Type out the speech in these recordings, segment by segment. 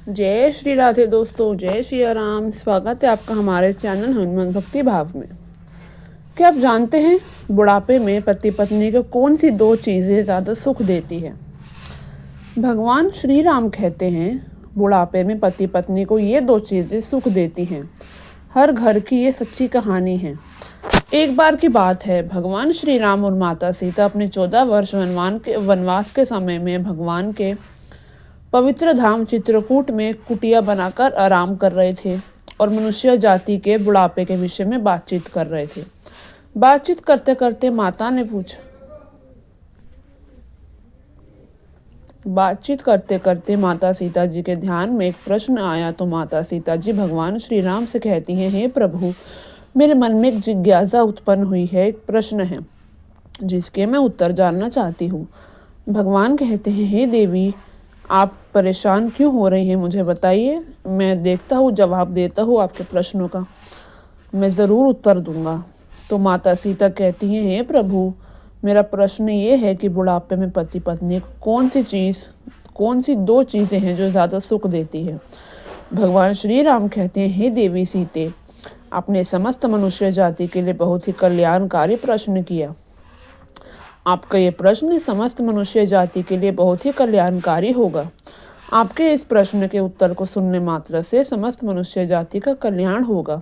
जय श्री राधे दोस्तों, जय श्री राम। स्वागत है आपका हमारे चैनल हनुमान भक्ति भाव में। क्या आप जानते हैं बुढ़ापे में पति पत्नी को कौन सी दो चीज़ें ज़्यादा सुख देती है? भगवान श्री राम कहते हैं बुढ़ापे में पति पत्नी को ये दो चीज़ें सुख देती हैं। हर घर की ये सच्ची कहानी है। एक बार की बात है, भगवान श्री राम और माता सीता अपने 14 वर्ष वनवास के समय में भगवान के पवित्र धाम चित्रकूट में कुटिया बनाकर आराम कर रहे थे और मनुष्य जाति के बुढ़ापे के विषय में बातचीत कर रहे थे। बातचीत करते करते माता सीता जी के ध्यान में एक प्रश्न आया तो माता सीता जी भगवान श्री राम से कहती हैं, हे प्रभु, मेरे मन में एक जिज्ञासा उत्पन्न हुई है, एक प्रश्न है जिसके मैं उत्तर जानना चाहती हूँ। भगवान कहते हैं, हे देवी, आप परेशान क्यों हो रही हैं, मुझे बताइए। मैं देखता हूँ, जवाब देता हूँ आपके प्रश्नों का, मैं ज़रूर उत्तर दूंगा। तो माता सीता कहती हैं, हे प्रभु, मेरा प्रश्न ये है कि बुढ़ापे में पति पत्नी को कौन सी दो चीज़ें हैं जो ज़्यादा सुख देती है? भगवान श्री राम कहते हैं, हे देवी सीते, आपने समस्त मनुष्य जाति के लिए बहुत ही कल्याणकारी प्रश्न किया। आपका ये प्रश्न समस्त मनुष्य जाति के लिए बहुत ही कल्याणकारी होगा। आपके इस प्रश्न के उत्तर को सुनने मात्र से समस्त मनुष्य जाति का कल्याण होगा।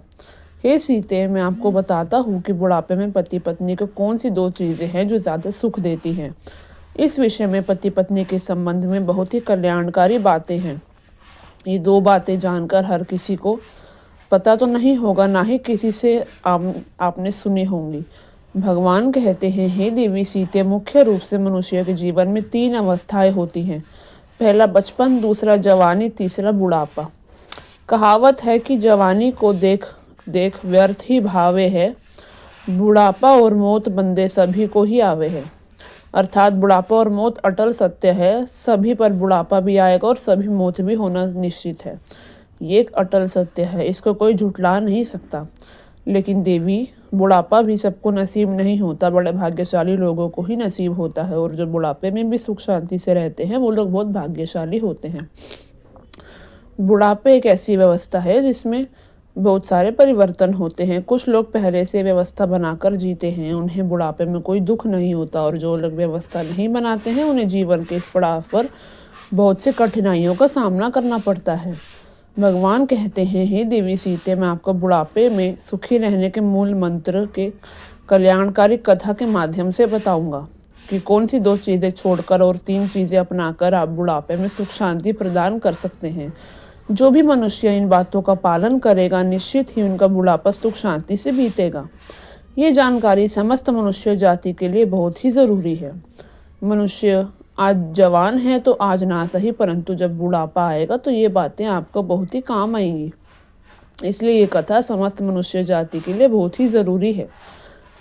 हे सीते, मैं आपको बताता हूँ कि बुढ़ापे में पति पत्नी को कौन सी दो चीज़ें हैं जो ज़्यादा सुख देती हैं। इस विषय में पति पत्नी के संबंध में बहुत ही कल्याणकारी बातें हैं। ये दो बातें जानकर हर किसी को पता तो नहीं होगा, ना ही किसी से आपने सुनी होंगी। भगवान कहते हैं, हे देवी सीते, मुख्य रूप से मनुष्य के जीवन में 3 अवस्थाएं होती हैं। पहला बचपन, दूसरा जवानी, तीसरा बुढ़ापा। कहावत है कि जवानी को देख देख व्यर्थ ही भावे है, बुढ़ापा और मौत बंदे सभी को ही आवे है। अर्थात बुढ़ापा और मौत अटल सत्य है, सभी पर बुढ़ापा भी आएगा और सभी मौत भी होना निश्चित है। ये एक अटल सत्य है, इसको कोई झुठला नहीं सकता। लेकिन देवी, बुढ़ापा भी सबको नसीब नहीं होता, बड़े भाग्यशाली लोगों को ही नसीब होता है। और जो बुढ़ापे में भी सुख शांति से रहते हैं वो लोग बहुत भाग्यशाली होते हैं। बुढ़ापे एक ऐसी व्यवस्था है जिसमें बहुत सारे परिवर्तन होते हैं। कुछ लोग पहले से व्यवस्था बनाकर जीते हैं, उन्हें बुढ़ापे में कोई दुख नहीं होता, और जो लोग व्यवस्था नहीं बनाते हैं उन्हें जीवन के इस पड़ाव पर बहुत से कठिनाइयों का सामना करना पड़ता है। भगवान कहते हैं, हे देवी सीते, मैं आपको बुढ़ापे में सुखी रहने के मूल मंत्र के कल्याणकारी कथा के माध्यम से बताऊंगा कि कौन सी दो चीज़ें छोड़कर और 3 चीज़ें अपनाकर आप बुढ़ापे में सुख शांति प्रदान कर सकते हैं। जो भी मनुष्य इन बातों का पालन करेगा, निश्चित ही उनका बुढ़ापा सुख शांति से बीतेगा। ये जानकारी समस्त मनुष्य जाति के लिए बहुत ही ज़रूरी है। मनुष्य आज जवान है तो आज ना सही, परंतु जब बुढ़ापा आएगा तो ये बातें आपको बहुत ही काम आएंगी। इसलिए ये कथा समस्त मनुष्य जाति के लिए बहुत ही ज़रूरी है।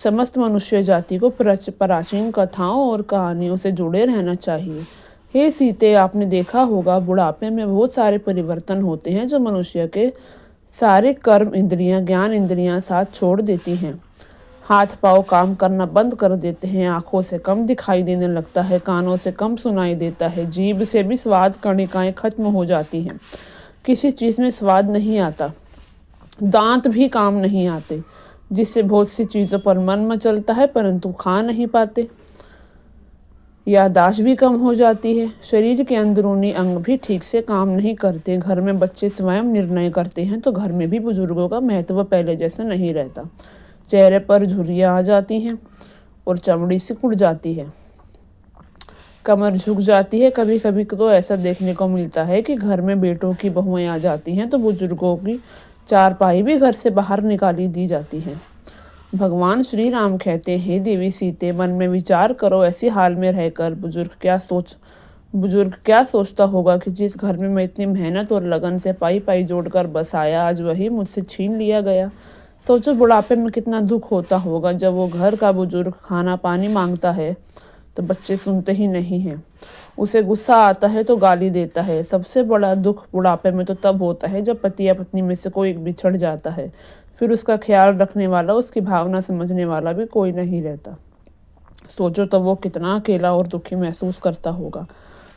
समस्त मनुष्य जाति को प्राचीन कथाओं और कहानियों से जुड़े रहना चाहिए। हे सीते, आपने देखा होगा बुढ़ापे में बहुत सारे परिवर्तन होते हैं जो मनुष्य के सारे कर्म इंद्रियां, ज्ञान इंद्रियां साथ छोड़ देती हैं। हाथ पाँव काम करना बंद कर देते हैं, आँखों से कम दिखाई देने लगता है, कानों से कम सुनाई देता है, जीभ से भी स्वाद कणिकाएं खत्म हो जाती हैं, किसी चीज़ में स्वाद नहीं आता, दांत भी काम नहीं आते, जिससे बहुत सी चीज़ों पर मन मचलता है परंतु खा नहीं पाते। याददाश्त भी कम हो जाती है, शरीर के अंदरूनी अंग भी ठीक से काम नहीं करते। घर में बच्चे स्वयं निर्णय करते हैं तो घर में भी बुजुर्गों का महत्व पहले जैसा नहीं रहता। चेहरे पर झुर्रियाँ आ जाती हैं और चमड़ी सिकुड़ जाती है, कमर झुक जाती है। कभी कभी तो ऐसा देखने को मिलता है कि घर में बेटों की बहुएं आ जाती हैं तो बुजुर्गों की चारपाई भी घर से बाहर निकाली दी जाती है। भगवान श्री राम कहते हैं, देवी सीते, मन में विचार करो, ऐसी हाल में रहकर बुजुर्ग क्या सोचता होगा कि जिस घर में मैं इतनी मेहनत और लगन से पाई जोड़कर बसाया, आज वही मुझसे छीन लिया गया। सोचो बुढ़ापे में कितना दुख होता होगा जब वो घर का बुजुर्ग खाना पानी मांगता है तो बच्चे सुनते ही नहीं हैं, उसे गुस्सा आता है तो गाली देता है। सबसे बड़ा दुख बुढ़ापे में तो तब होता है जब पति या पत्नी में से कोई एक बिछड़ जाता है, फिर उसका ख्याल रखने वाला, उसकी भावना समझने वाला भी कोई नहीं रहता। सोचो तब वो कितना अकेला और दुखी महसूस करता होगा।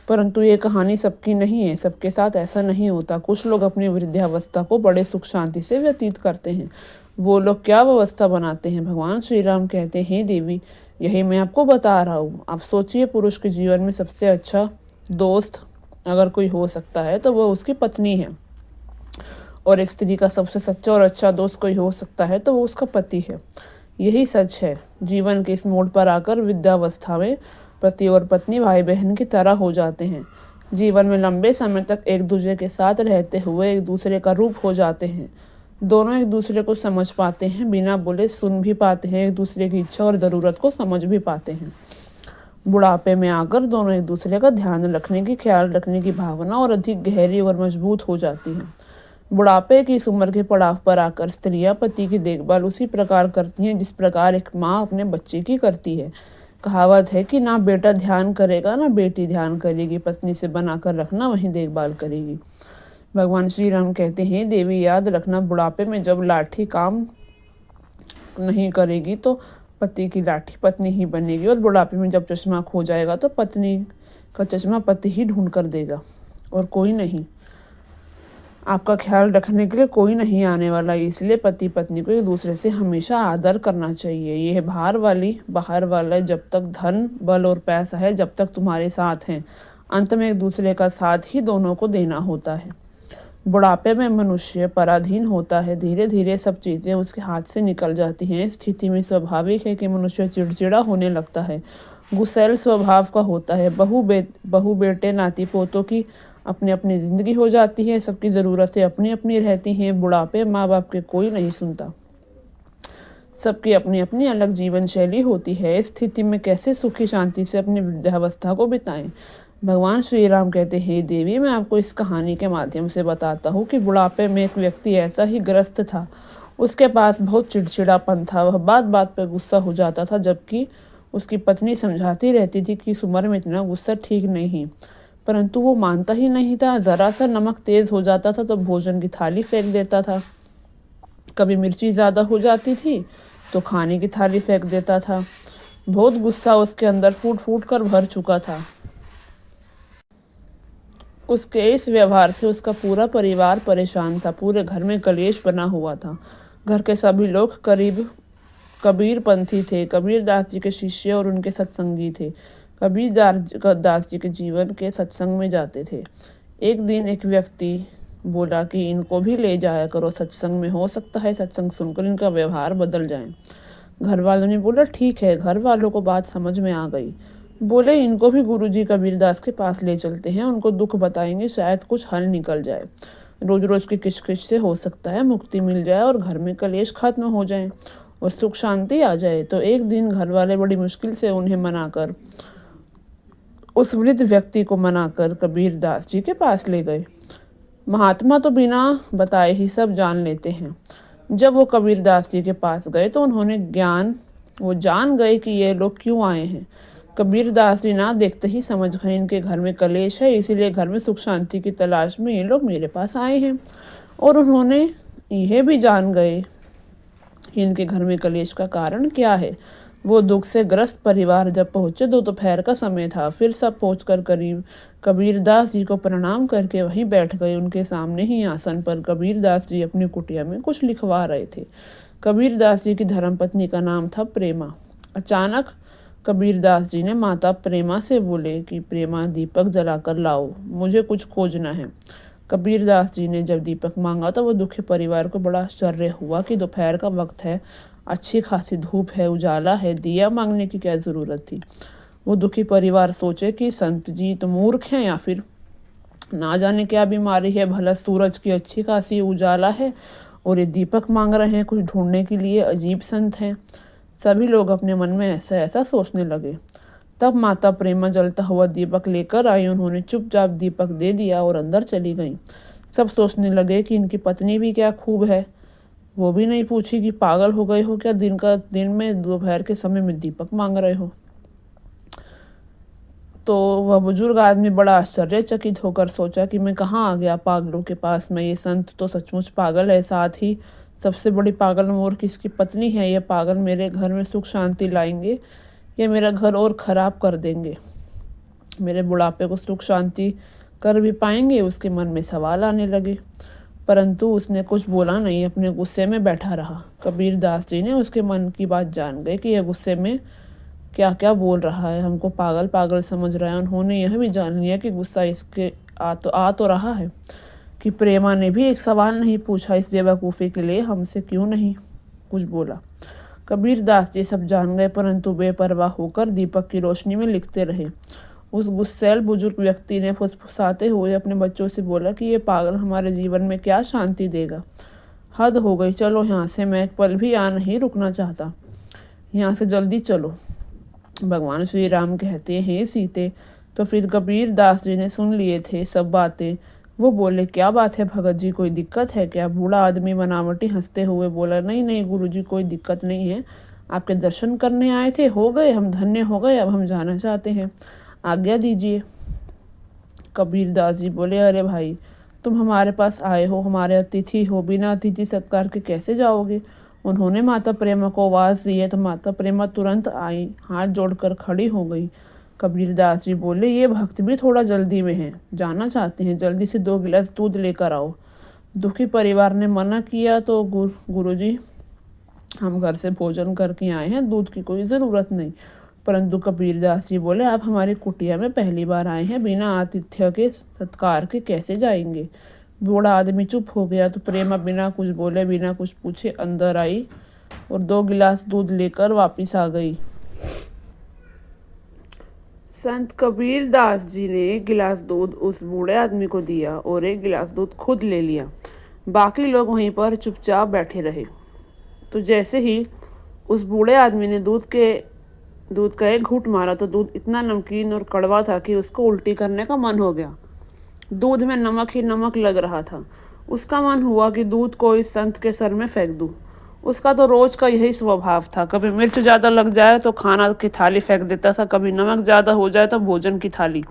परंतु ये कहानी सबकी नहीं है, सबके साथ ऐसा नहीं होता। कुछ लोग अपनी वृद्धावस्था को बड़े सुख शांति से व्यतीत करते हैं। वो लोग क्या व्यवस्था बनाते हैं? भगवान श्री राम कहते हैं, देवी यही मैं आपको बता रहा हूँ। आप सोचिए, पुरुष के जीवन में सबसे अच्छा दोस्त अगर कोई हो सकता है तो वो उसकी पत्नी है, और एक स्त्री का सबसे सच्चा और अच्छा दोस्त कोई हो सकता है तो वो उसका पति है। यही सच है। जीवन के इस मोड़ पर आकर वृद्धावस्था में पति और पत्नी भाई बहन की तरह हो जाते हैं। जीवन में लंबे समय तक एक दूसरे के साथ रहते हुए एक दूसरे का रूप हो जाते हैं। दोनों एक दूसरे को समझ पाते हैं, बिना बोले सुन भी पाते हैं, एक दूसरे की इच्छा और ज़रूरत को समझ भी पाते हैं। बुढ़ापे में आकर दोनों एक दूसरे का ध्यान रखने की, ख्याल रखने की भावना और अधिक गहरी और मजबूत हो जाती है। बुढ़ापे की इस उम्र के पड़ाव पर आकर स्त्रियां पति की देखभाल उसी प्रकार करती हैं जिस प्रकार एक माँ अपने बच्चे की करती है। कहावत है कि ना बेटा ध्यान करेगा ना बेटी ध्यान करेगी, पत्नी से बनाकर रखना वही देखभाल करेगी। भगवान श्री राम कहते हैं, देवी याद रखना, बुढ़ापे में जब लाठी काम नहीं करेगी तो पति की लाठी पत्नी ही बनेगी, और बुढ़ापे में जब चश्मा खो जाएगा तो पत्नी का चश्मा पति ही ढूंढ कर देगा और कोई नहीं। आपका ख्याल रखने के लिए कोई नहीं आने वाला। इसलिए पति पत्नी को एक दूसरे से हमेशा आदर करना चाहिए। यह बाहर वाला जब तक धन बल और पैसा है, जब तक तुम्हारे साथ हैं, अंत में एक दूसरे का साथ ही दोनों को देना होता है। बुढ़ापे में मनुष्य पराधीन होता है, धीरे धीरे सब चीज़ें उसके हाथ से निकल जाती हैं। इस स्थिति में स्वाभाविक है कि मनुष्य चिड़चिड़ा होने लगता है, गुस्सैल स्वभाव का होता है। बहू बेटे नाती पोतों की अपनी अपनी ज़िंदगी हो जाती है, सबकी ज़रूरतें अपनी अपनी रहती हैं। बुढ़ापे माँ बाप के कोई नहीं सुनता, सबकी अपनी अपनी अलग जीवन शैली होती है। इस स्थिति में कैसे सुखी शांति से अपनी वृद्धावस्था को बिताएं? भगवान श्री राम कहते हैं, देवी मैं आपको इस कहानी के माध्यम से बताता हूँ कि बुढ़ापे में एक व्यक्ति ऐसा ही ग्रस्त था। उसके पास बहुत चिड़चिड़ापन था, वह बात बात पर गुस्सा हो जाता था, जबकि उसकी पत्नी समझाती रहती थी कि इस उम्र में इतना गुस्सा ठीक नहीं, परंतु वो मानता ही नहीं था। ज़रा सा नमक तेज़ हो जाता था तो भोजन की थाली फेंक देता था, कभी मिर्ची ज़्यादा हो जाती थी तो खाने की थाली फेंक देता था। बहुत गुस्सा उसके अंदर फूट फूट कर भर चुका था। उसके इस व्यवहार से उसका पूरा परिवार परेशान था, पूरे घर में कलेश बना हुआ था। घर के सभी लोग कबीरपंथी थे, कबीर दास जी के शिष्य और उनके सत्संगी थे। कबीर दास जी के जीवन के सत्संग में जाते थे। एक दिन एक व्यक्ति बोला कि इनको भी ले जाया करो सत्संग में, हो सकता है सत्संग सुनकर इनका व्यवहार बदल जाए। घर वालों ने बोला ठीक है। घर वालों को बात समझ में आ गई। बोले इनको भी गुरुजी कबीरदास के पास ले चलते हैं, उनको दुख बताएंगे, शायद कुछ हल निकल जाए। रोज रोज की किचकिच से हो सकता है मुक्ति मिल जाए और घर में कलेश खत्म हो जाए और सुख शांति आ जाए। तो एक दिन घर वाले बड़ी मुश्किल से उस वृद्ध व्यक्ति को मनाकर कबीरदास जी के पास ले गए। महात्मा तो बिना बताए ही सब जान लेते हैं। जब वो कबीरदास जी के पास गए तो वो जान गए कि ये लोग क्यों आए हैं। कबीरदास जी ना देखते ही समझ गए इनके घर में कलेश है, इसीलिए घर में सुख शांति की तलाश में ये लोग मेरे पास आए हैं। और उन्होंने यह भी जान गए कि इनके घर में कलेश का कारण क्या है। वो दुख से ग्रस्त परिवार जब पहुंचे तो दोपहर का समय था। फिर सब पहुंचकर करीब कबीरदास जी को प्रणाम करके वहीं बैठ गए। उनके सामने ही आसन पर कबीरदास जी अपनी कुटिया में कुछ लिखवा रहे थे। कबीरदास जी की धर्मपत्नी का नाम था प्रेमा। अचानक कबीरदास जी ने माता प्रेमा से बोले कि प्रेमा दीपक जलाकर लाओ, मुझे कुछ खोजना है। कबीरदास जी ने जब दीपक मांगा तो वो दुखी परिवार को बड़ा आश्चर्य हुआ कि दोपहर का वक्त है, अच्छी खासी धूप है, उजाला है, दिया मांगने की क्या ज़रूरत थी। वो दुखी परिवार सोचे कि संत जी तो मूर्ख हैं या फिर ना जाने क्या बीमारी है, भला सूरज की अच्छी खासी उजाला है और ये दीपक मांग रहे हैं कुछ ढूंढने के लिए, अजीब संत हैं। सभी लोग अपने मन में ऐसा ऐसा सोचने लगे। तब माता प्रेमा जलता हुआ दीपक लेकर आई। उन्होंने चुपचाप दीपक दे दिया और अंदर चली गईं। सब सोचने लगे कि इनकी पत्नी भी क्या खूब है, वो भी नहीं पूछी कि पागल हो गए हो क्या, दिन में दोपहर के समय में दीपक मांग रहे हो। तो वह बुजुर्ग आदमी बड़ा आश्चर्यचकित होकर सोचा कि मैं कहाँ आ गया पागलों के पास में, ये संत तो सचमुच पागल है, साथ ही सबसे बड़ी पागल मूर्ख इसकी पत्नी है। ये पागल मेरे घर में सुख शांति लाएंगे या मेरा घर और खराब कर देंगे। मेरे बुढ़ापे को सुख शांति कर भी पाएंगे, उसके मन में सवाल आने लगे। परंतु उसने कुछ बोला नहीं, अपने गुस्से में बैठा रहा। कबीर दास जी ने उसके मन की बात जान गए कि यह गुस्से में क्या क्या बोल रहा है, हमको पागल पागल समझ रहा है। उन्होंने यह भी जान लिया कि गुस्सा इसके आ तो रहा है कि प्रेमा ने भी एक सवाल नहीं पूछा इस बेवकूफ़ी के लिए, हमसे क्यों नहीं कुछ बोला। कबीर दास जी सब जान गए, परंतु बेपरवाह होकर दीपक की रोशनी में लिखते रहे। उस गुस्सैल बुजुर्ग व्यक्ति ने फुसफुसाते हुए अपने बच्चों से बोला कि ये पागल हमारे जीवन में क्या शांति देगा। हद हो गई, चलो यहाँ से, मैं एक पल भी यहाँ नहीं रुकना चाहता, यहाँ से जल्दी चलो। भगवान श्री राम कहते हैं सीते। तो फिर कबीर दास जी ने सुन लिए थे सब बातें। वो बोले, क्या बात है भगत जी, कोई दिक्कत है क्या? बूढ़ा आदमी बनावटी हंसते हुए बोला, नहीं नहीं गुरुजी, कोई दिक्कत नहीं है, आपके दर्शन करने आए थे, हो गए, हम धन्य हो गए, अब हम जाना चाहते हैं, आज्ञा दीजिए। कबीर दास जी बोले, अरे भाई, तुम हमारे पास आए हो, हमारे अतिथि हो, बिना अतिथि सत्कार के कैसे जाओगे? उन्होंने माता प्रेमा को आवाज़ दी है तो माता प्रेमा तुरंत आई, हाथ जोड़कर खड़ी हो गई। कबीर दास जी बोले, ये भक्त भी थोड़ा जल्दी में है, जाना चाहते हैं, जल्दी से 2 गिलास दूध लेकर आओ। दुखी परिवार ने मना किया तो गुरुजी, हम घर से भोजन करके आए हैं, दूध की कोई ज़रूरत नहीं। परंतु कबीर दास जी बोले, आप हमारी कुटिया में पहली बार आए हैं, बिना आतिथ्य के सत्कार के कैसे जाएंगे? बूढ़ा आदमी चुप हो गया तो प्रेमा बिना कुछ बोले, बिना कुछ पूछे अंदर आई और 2 गिलास दूध लेकर वापस आ गई। संत कबीर दास जी ने 1 गिलास दूध उस बूढ़े आदमी को दिया और 1 गिलास दूध खुद ले लिया। बाकी लोग वहीं पर चुपचाप बैठे रहे। तो जैसे ही उस बूढ़े आदमी ने दूध का एक घूंट मारा तो दूध इतना नमकीन और कड़वा था कि उसको उल्टी करने का मन हो गया। दूध में नमक ही नमक लग रहा था। उसका मन हुआ कि दूध को इस संत के सर में फेंक दूं। उसका तो रोज का यही स्वभाव था, कभी मिर्च ज़्यादा लग जाए तो खाना की थाली फेंक देता था, कभी नमक ज़्यादा हो जाए तो भोजन की थाली।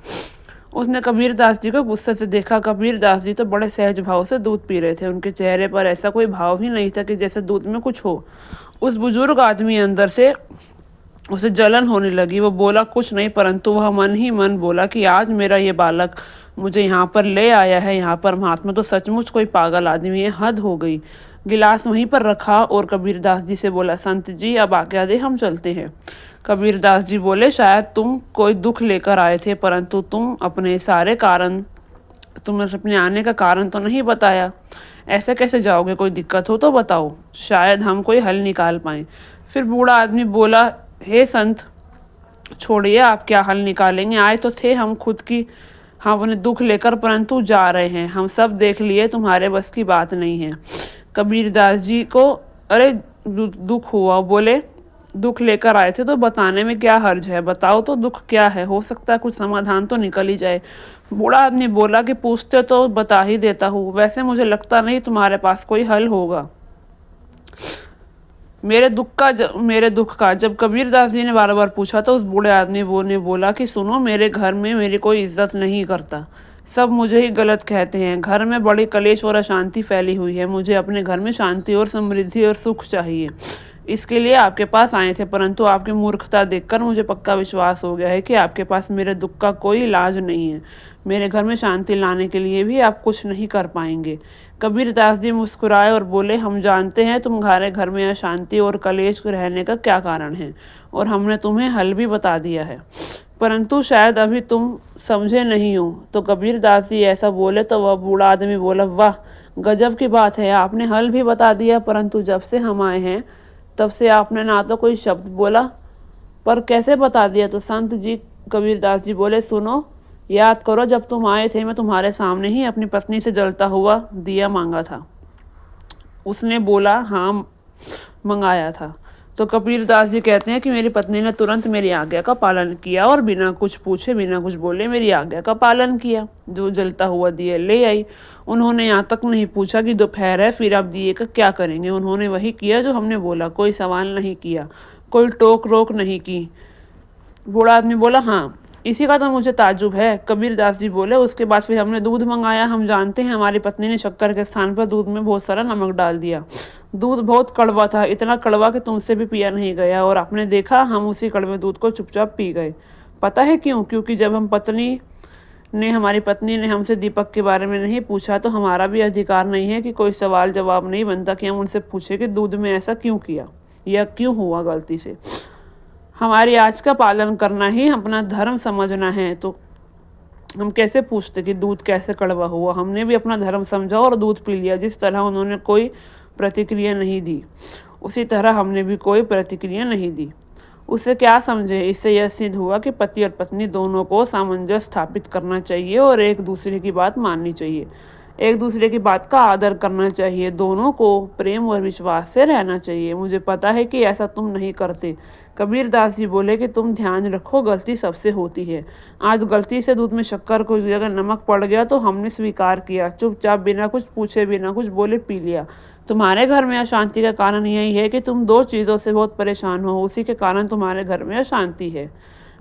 उसने कबीर दास जी को गुस्से से देखा। कबीर दास जी तो बड़े सहज भाव से दूध पी रहे थे, उनके चेहरे पर ऐसा कोई भाव ही नहीं था कि जैसे दूध में कुछ हो। उस बुजुर्ग आदमी अंदर से उसे जलन होने लगी। वो बोला कुछ नहीं, परंतु वह मन ही मन बोला कि आज मेरा ये बालक मुझे यहाँ पर ले आया है, यहाँ पर महात्मा तो सचमुच कोई पागल आदमी है, हद हो गई। गिलास वहीं पर रखा और कबीर दास जी से बोला, संत जी अब आज्ञा दे, हम चलते हैं। कबीर दास जी बोले, शायद तुम कोई दुख लेकर आए थे, परंतु तुमने अपने आने का कारण तो नहीं बताया। ऐसे कैसे जाओगे? कोई दिक्कत हो तो बताओ, शायद हम कोई हल निकाल पाएं। फिर बूढ़ा आदमी बोला, हे संत, छोड़िए, आप क्या हल निकालेंगे? आए तो थे हम खुद की, हम अपने दुख लेकर, परंतु जा रहे हैं। हम सब देख लिए, तुम्हारे बस की बात नहीं है। कबीर दास जी को अरे दुख हुआ। बोले, दुख लेकर आए थे तो बताने में क्या हर्ज है, बताओ तो दुख क्या है, हो सकता है कुछ समाधान तो निकल ही जाए। बूढ़ा आदमी बोला कि पूछते तो बता ही देता हूँ, वैसे मुझे लगता नहीं तुम्हारे पास कोई हल होगा मेरे दुख का। जब कबीर दास जी ने बार बार पूछा तो उस बूढ़े आदमी ने बोला कि सुनो, मेरे घर में मेरी कोई इज्जत नहीं करता, सब मुझे ही गलत कहते हैं। घर में बड़ी कलेश और अशांति फैली हुई है, मुझे अपने घर में शांति और समृद्धि और सुख चाहिए। इसके लिए आपके पास आए थे, परंतु आपकी मूर्खता देखकर मुझे पक्का विश्वास हो गया है कि आपके पास मेरे दुख का कोई इलाज नहीं है। मेरे घर में शांति लाने के लिए भी आप कुछ नहीं कर पाएंगे। कबीर दास जी मुस्कुराए और बोले, हम जानते हैं तुम्हारे घर में अशांति और कलेश रहने का क्या कारण है, और हमने तुम्हें हल भी बता दिया है, परंतु शायद अभी तुम समझे नहीं हो। तो कबीर दास जी ऐसा बोले तो वह बूढ़ा आदमी बोला, वाह, गजब की बात है, आपने हल भी बता दिया, परंतु जब से हम आए हैं तब से आपने ना तो कोई शब्द बोला, पर कैसे बता दिया? तो संत जी कबीर दास जी बोले, सुनो, याद करो, जब तुम आए थे मैं तुम्हारे सामने ही अपनी पत्नी से जलता हुआ दिया मांगा था। उसने बोला हाँ, मंगाया था। तो कबीर दास जी कहते हैं कि मेरी पत्नी ने तुरंत मेरी आज्ञा का पालन किया और बिना कुछ पूछे, बिना कुछ बोले मेरी आज्ञा का पालन किया। जो जलता हुआ दिया ले आई। उन्होंने यहाँ तक नहीं पूछा कि दोपहर है, फिर आप दिए का क्या करेंगे। उन्होंने वही किया जो हमने बोला, कोई सवाल नहीं किया, कोई टोक रोक नहीं की। बूढ़ा आदमी बोला, हाँ, इसी का तो मुझे ताज्जुब है। कबीर दास जी बोले, उसके बाद फिर हमने दूध मंगाया। हम जानते हैं हमारी पत्नी ने शक्कर के स्थान पर दूध में बहुत सारा नमक डाल दिया। दूध बहुत कड़वा था, इतना कड़वा कि तुमसे भी पिया नहीं गया, और आपने देखा हम उसी कड़वे दूध को चुपचाप पी गए। पता है क्यों? क्योंकि जब हमारी पत्नी ने हमसे दीपक के बारे में नहीं पूछा तो हमारा भी अधिकार नहीं है कि कोई सवाल जवाब नहीं बनता कि हम उनसे पूछे कि दूध में ऐसा क्यों किया या क्यों हुआ गलती से। हमारी आज का पालन करना ही अपना धर्म समझना है। तो हम कैसे पूछते कि दूध कैसे कड़वा हुआ? हमने भी अपना धर्म समझा और दूध पी लिया। जिस तरह उन्होंने कोई प्रतिक्रिया नहीं दी, उसी तरह हमने भी कोई प्रतिक्रिया नहीं दी। उससे क्या समझे? इससे यह सिद्ध हुआ कि पति और पत्नी दोनों को सामंजस्य स्थापित करना चाहिए और एक दूसरे की बात माननी चाहिए, एक दूसरे की बात का आदर करना चाहिए, दोनों को प्रेम और विश्वास से रहना चाहिए। मुझे पता है कि ऐसा तुम नहीं करते। कबीर दास जी बोले कि तुम ध्यान रखो, गलती सबसे होती है। आज गलती से दूध में शक्कर को जगह नमक पड़ गया तो हमने स्वीकार किया, चुपचाप बिना कुछ पूछे बिना कुछ बोले पी लिया। तुम्हारे घर में अशांति का कारण यही है कि तुम दो चीज़ों से बहुत परेशान हो, उसी के कारण तुम्हारे घर में अशांति है।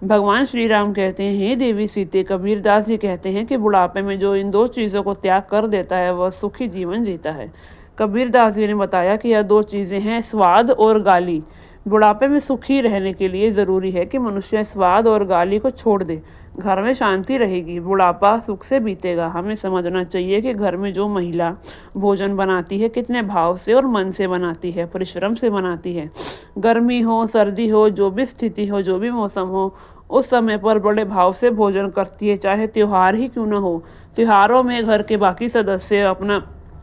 भगवान श्री राम कहते हैं, हे देवी सीते, कबीर दास जी कहते हैं कि बुढ़ापे में जो इन दो चीज़ों को त्याग कर देता है वह सुखी जीवन जीता है। कबीर दास जी ने बताया कि यह दो चीज़ें हैं, स्वाद और गाली। बुढ़ापे में सुखी रहने के लिए ज़रूरी है कि मनुष्य स्वाद और गाली को छोड़ दे। घर में शांति रहेगी, बुढ़ापा सुख से बीतेगा। हमें समझना चाहिए कि घर में जो महिला भोजन बनाती है कितने भाव से और मन से बनाती है, परिश्रम से बनाती है। गर्मी हो, सर्दी हो, जो भी स्थिति हो, जो भी मौसम हो, उस समय पर बड़े भाव से भोजन करती है, चाहे त्योहार ही क्यों न हो। त्योहारों में घर के बाकी सदस्य अपना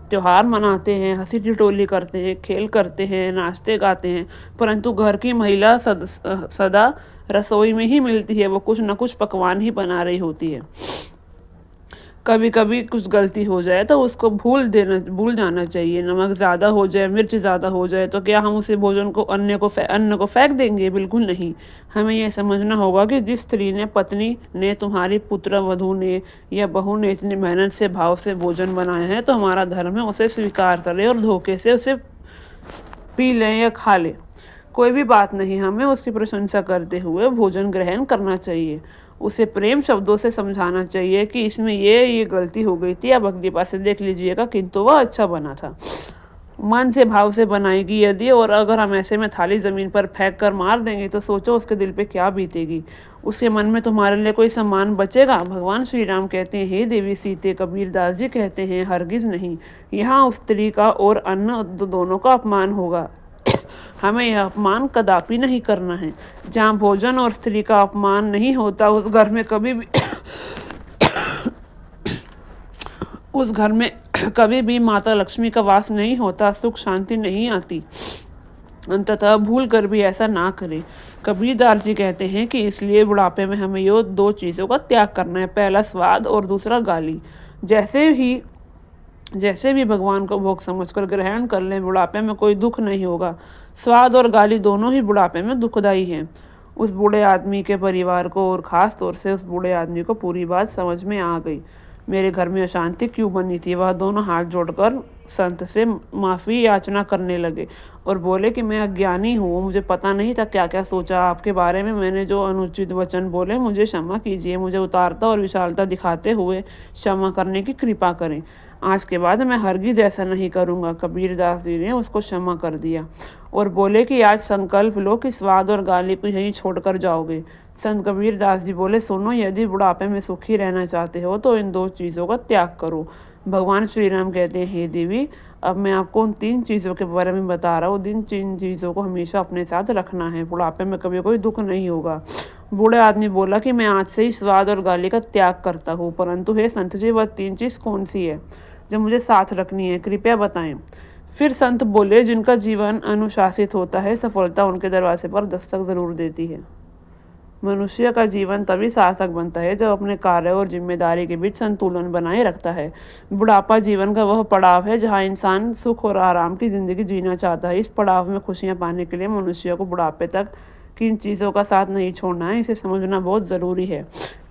त्योहार मनाते हैं, हंसी ठिठोली करते हैं, खेल करते हैं, नाचते गाते हैं, परंतु घर की महिला सदा रसोई में ही मिलती है। वो कुछ न कुछ पकवान ही बना रही होती है। कभी कभी कुछ गलती हो जाए तो उसको भूल जाना चाहिए। नमक ज़्यादा हो जाए, मिर्च ज़्यादा हो जाए तो क्या हम उसे भोजन को अन्न को फेंक देंगे? बिल्कुल नहीं। हमें यह समझना होगा कि जिस स्त्री ने, पत्नी ने, तुम्हारी पुत्र वधू ने या बहू ने इतनी मेहनत से भाव से भोजन बनाया है तो हमारा धर्म है उसे स्वीकार करें और धोखे से उसे पी लें या खा लें, कोई भी बात नहीं। हमें उसकी प्रशंसा करते हुए भोजन ग्रहण करना चाहिए। उसे प्रेम शब्दों से समझाना चाहिए कि इसमें ये गलती हो गई थी, आप अगली बार से देख लीजिएगा, किंतु वह अच्छा बना था। मन से भाव से बनाएगी यदि, और अगर हम ऐसे में थाली ज़मीन पर फेंक कर मार देंगे तो सोचो उसके दिल पे क्या बीतेगी। उसके मन में तुम्हारे लिए कोई सम्मान बचेगा? भगवान श्री राम कहते हैं, हे देवी सीते, कबीर दास जी कहते हैं, हरगिज नहीं। यहाँ उस स्त्री का और अन्न दोनों का अपमान होगा। हमें यह अपमान कदापि नहीं करना है। जहाँ भोजन और स्त्री का अपमान नहीं होता उस घर में कभी भी माता लक्ष्मी का वास नहीं होता, सुख शांति नहीं आती। अंततः भूल कर भी ऐसा ना करें। कबीरदास जी कहते हैं कि इसलिए बुढ़ापे में हमें ये दो चीज़ों का त्याग करना है, पहला स्वाद और दूसरा गाली। जैसे भी भगवान को भोग समझकर ग्रहण कर लें, बुढ़ापे में कोई दुख नहीं होगा। स्वाद और गाली दोनों ही बुढ़ापे में दुखदाई हैं। उस बूढ़े आदमी के परिवार को और ख़ास तौर से उस बूढ़े आदमी को पूरी बात समझ में आ गई। मेरे घर में अशांति क्यों बनी थी? वह दोनों हाथ जोड़कर संत से माफ़ी याचना करने लगे और बोले कि मैं अज्ञानी हूँ, मुझे पता नहीं था क्या क्या सोचा आपके बारे में। मैंने जो अनुचित वचन बोले मुझे क्षमा कीजिए, मुझे उदारता और विशालता दिखाते हुए क्षमा करने की कृपा करें। आज के बाद मैं हरगिज ऐसा नहीं करूँगा। कबीरदास जी ने उसको क्षमा कर दिया और बोले कि आज संकल्प लो कि स्वाद और गाली को यहीं छोड़कर जाओगे। संत कबीरदास जी बोले, सुनो, यदि बुढ़ापे में सुखी रहना चाहते हो तो इन दो चीज़ों का त्याग करो। भगवान श्री राम कहते हैं, हे देवी, अब मैं आपको उन तीन चीज़ों के बारे में बता रहा हूँ। जिन तीन चीज़ों को हमेशा अपने साथ रखना है, बुढ़ापे में कभी कोई दुख नहीं होगा। बूढ़े आदमी बोला कि मैं आज से ही स्वाद और गाली का त्याग करता हूँ, परंतु हे संत जी, वह तीन चीज़ कौन सी है जो मुझे साथ रखनी है, कृपया बताएं। फिर संत बोले, जिनका जीवन अनुशासित होता है सफलता उनके दरवाजे पर दस्तक जरूर देती है। मनुष्य का जीवन तभी सार्थक बनता है जब अपने कार्य और जिम्मेदारी के बीच संतुलन बनाए रखता है। बुढ़ापा जीवन का वह पड़ाव है जहाँ इंसान सुख और आराम की जिंदगी जीना चाहता है। इस पड़ाव में खुशियाँ पाने के लिए मनुष्य को बुढ़ापे तक किन चीज़ों का साथ नहीं छोड़ना है, इसे समझना बहुत ज़रूरी है।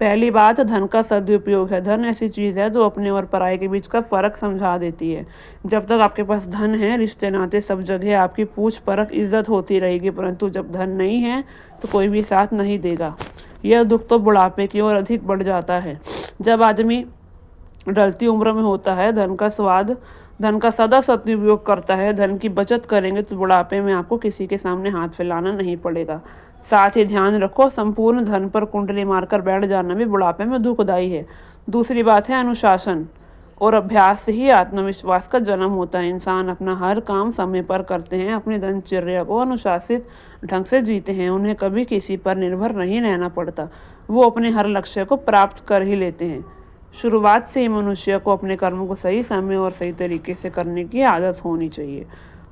पहली बात, धन का सदुपयोग है। धन ऐसी चीज़ है जो अपने और पराये के बीच का फ़र्क समझा देती है। जब तक आपके पास धन है, रिश्ते नाते सब जगह आपकी पूछ परख इज्जत होती रहेगी, परंतु जब धन नहीं है तो कोई भी साथ नहीं देगा। यह दुख तो बुढ़ापे की ओर अधिक बढ़ जाता है। जब आदमी ढलती उम्र में होता है धन का स्वाद, धन का सदा सदुपयोग करता है। धन की बचत करेंगे तो बुढ़ापे में आपको किसी के सामने हाथ फैलाना नहीं पड़ेगा। साथ ही ध्यान रखो, संपूर्ण धन पर कुंडली मारकर बैठ जाना भी बुढ़ापे में दुखदाई है। दूसरी बात है अनुशासन और अभ्यास से ही आत्मविश्वास का जन्म होता है। इंसान अपना हर काम समय पर करते हैं, अपनी दिनचर्या को अनुशासित ढंग से जीते हैं, उन्हें कभी किसी पर निर्भर नहीं रहना पड़ता, वो अपने हर लक्ष्य को प्राप्त कर ही लेते हैं। शुरुआत से ही मनुष्य को अपने कर्मों को सही समय और सही तरीके से करने की आदत होनी चाहिए।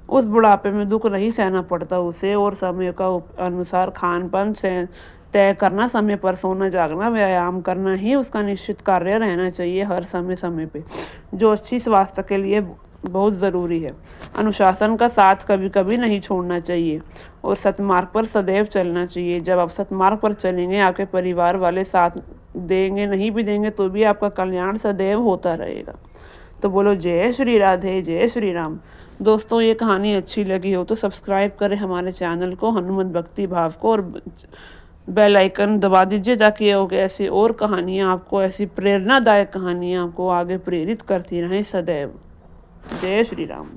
उस बुढ़ापे में दुख नहीं सहना पड़ता उसे, और समय का अनुसार खान पान से तय करना, समय पर सोना जागना, व्यायाम करना ही उसका निश्चित कार्य रहना चाहिए हर समय समय पे, जो अच्छी स्वास्थ्य के लिए बहुत ज़रूरी है। अनुशासन का साथ कभी कभी नहीं छोड़ना चाहिए और सतमार्ग पर सदैव चलना चाहिए। जब आप सतमार्ग पर चलेंगे, आपके परिवार वाले साथ देंगे, नहीं भी देंगे तो भी आपका कल्याण सदैव होता रहेगा। तो बोलो जय श्री राधे, जय श्री राम। दोस्तों, ये कहानी अच्छी लगी हो तो सब्सक्राइब करें हमारे चैनल को, हनुमत भक्ति भाव को, और बेल आइकन दबा दीजिए ताकि ऐसी और कहानियाँ आपको, ऐसी प्रेरणादायक कहानियाँ आपको आगे प्रेरित करती रहें सदैव। जय श्री राम।